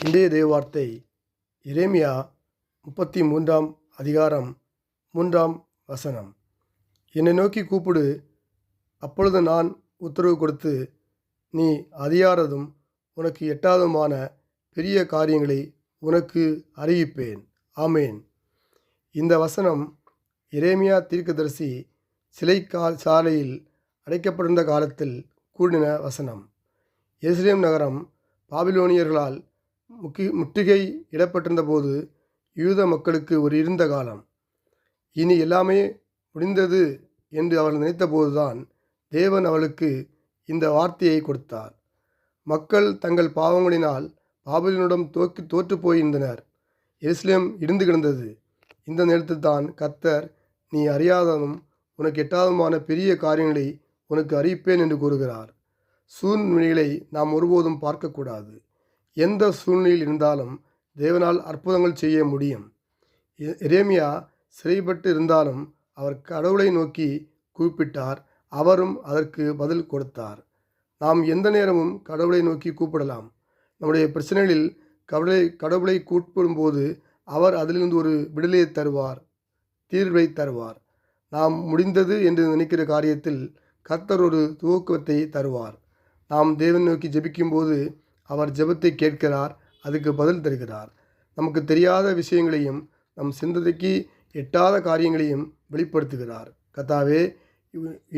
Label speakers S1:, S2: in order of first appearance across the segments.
S1: இன்றைய தேவவார்த்தை எரேமியா 33ஆம் அதிகாரம் 3ஆம் வசனம். என்னை நோக்கி கூப்பிடு, அப்பொழுது நான் உத்தரவு கொடுத்து, நீ அறியாததும் உனக்கு எட்டாததுமான பெரிய காரியங்களை உனக்கு அறிவிப்பேன். ஆமேன். இந்த வசனம் எரேமியா தீர்க்கதரிசி சாலையில் அடைக்கப்பட்டிருந்த காலத்தில் கூடின வசனம். எருசலேம் நகரம் பாபிலோனியர்களால் முற்றுகை இடப்பட்டிருந்த போது யூத மக்களுக்கு ஒரு இருண்ட காலம். இனி எல்லாமே முடிந்தது என்று அவர்கள் நினைத்தபோதுதான் தேவன் அவளுக்கு இந்த வார்த்தையை கொடுத்தார். மக்கள் தங்கள் பாவங்களினால் பாபிலோனிடம் தோற்று போயிருந்தனர். எருசலேம் இடிந்து கிடந்தது. இந்த நேரத்தில் தான் கர்த்தர், நீ அறியாததும் உனக்கு எட்டாததுமான பெரிய காரியங்களை உனக்கு அறிவிப்பேன் என்று கூறுகிறார். சூழ்நிலைகளை நாம் ஒருபோதும் பார்க்கக்கூடாது. எந்த சூழ்நிலையில் இருந்தாலும் தேவனால் அற்புதங்கள் செய்ய முடியும். எரேமியா சிறைப்பட்டு இருந்தாலும் அவர் கடவுளை நோக்கி கூப்பிட்டார். அவரும் அதற்கு பதில் கொடுத்தார். நாம் எந்த நேரமும் கடவுளை நோக்கி கூப்பிடலாம். நம்முடைய பிரச்சனைகளில் கடவுளை கூப்பிடும்போது அவர் அதிலிருந்து ஒரு விடுதலையை தருவார், தீர்வை தருவார். நாம் முடிந்தது என்று நினைக்கிற காரியத்தில் கர்த்தர் ஒரு துவக்கத்தை தருவார். நாம் தேவன் நோக்கி ஜெபிக்கும்போது அவர் ஜெபத்தை கேட்கிறார், அதுக்கு பதில் தருகிறார். நமக்கு தெரியாத விஷயங்களையும் நம் சிந்தனைக்கு எட்டாத காரியங்களையும் வெளிப்படுத்துகிறார். கர்த்தாவே,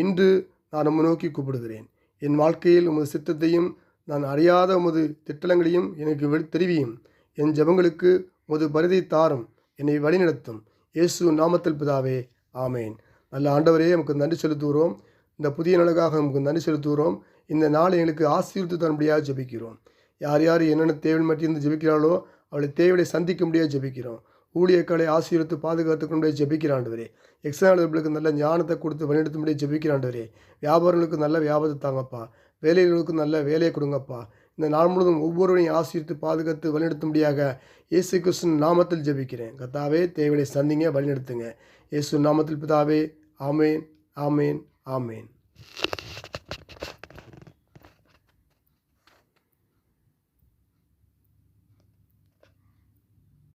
S1: இன்று நான் உம்மை நோக்கி கூப்பிடுகிறேன். என் வாழ்க்கையில் உமது சித்தத்தையும் நான் அறியாத உமது திட்டங்களையும் எனக்கு தெரிவியும். என் ஜெபங்களுக்கு உமது பரிதை தாரும், என்னை வழிநடத்தும். இயேசு நாமத்தில் பிதாவே, ஆமேன். நல்ல ஆண்டவரே, நமக்கு நன்றி செலுத்துகிறோம். இந்த புதிய நாளுக்காக நமக்கு நன்றி செலுத்துகிறோம். இந்த நாள் எங்களுக்கு ஆசீர்வதித்து தரும்படியாக ஜெபிக்கிறோம். யார் யார் என்னென்ன தேவை மட்டியிருந்து ஜெபிக்கிறாளோ அவளை தேவையை சந்திக்க முடியாது ஜெபிக்கிறோம். ஊழியர்களை ஆசீர்வதித்து பாதுகாத்துக்க ஜெபிக்கிறாண்டவரே. எக்ஸாம்பிளுக்கு நல்ல ஞானத்தை கொடுத்து வழிநடத்த முடியாது ஜெபிக்கிறாண்டவரே. வியாபாரங்களுக்கு நல்ல வியாபாரத்தை தாங்கப்பா. வேலைகளுக்கு நல்ல வேலையை கொடுங்கப்பா. இந்த நாள் முழுவதும் ஒவ்வொருவரையும் ஆசீர்வித்து பாதுகாத்து வழிநடத்தும்படியாக இயேசு கிறிஸ்து நாமத்தில் ஜெபிக்கிறேன். கர்த்தாவே, தேவையை சந்திங்க, வழிநடத்துங்க. இயேசு நாமத்தில் பிதாவே, ஆமேன், ஆமேன், ஆமேன்.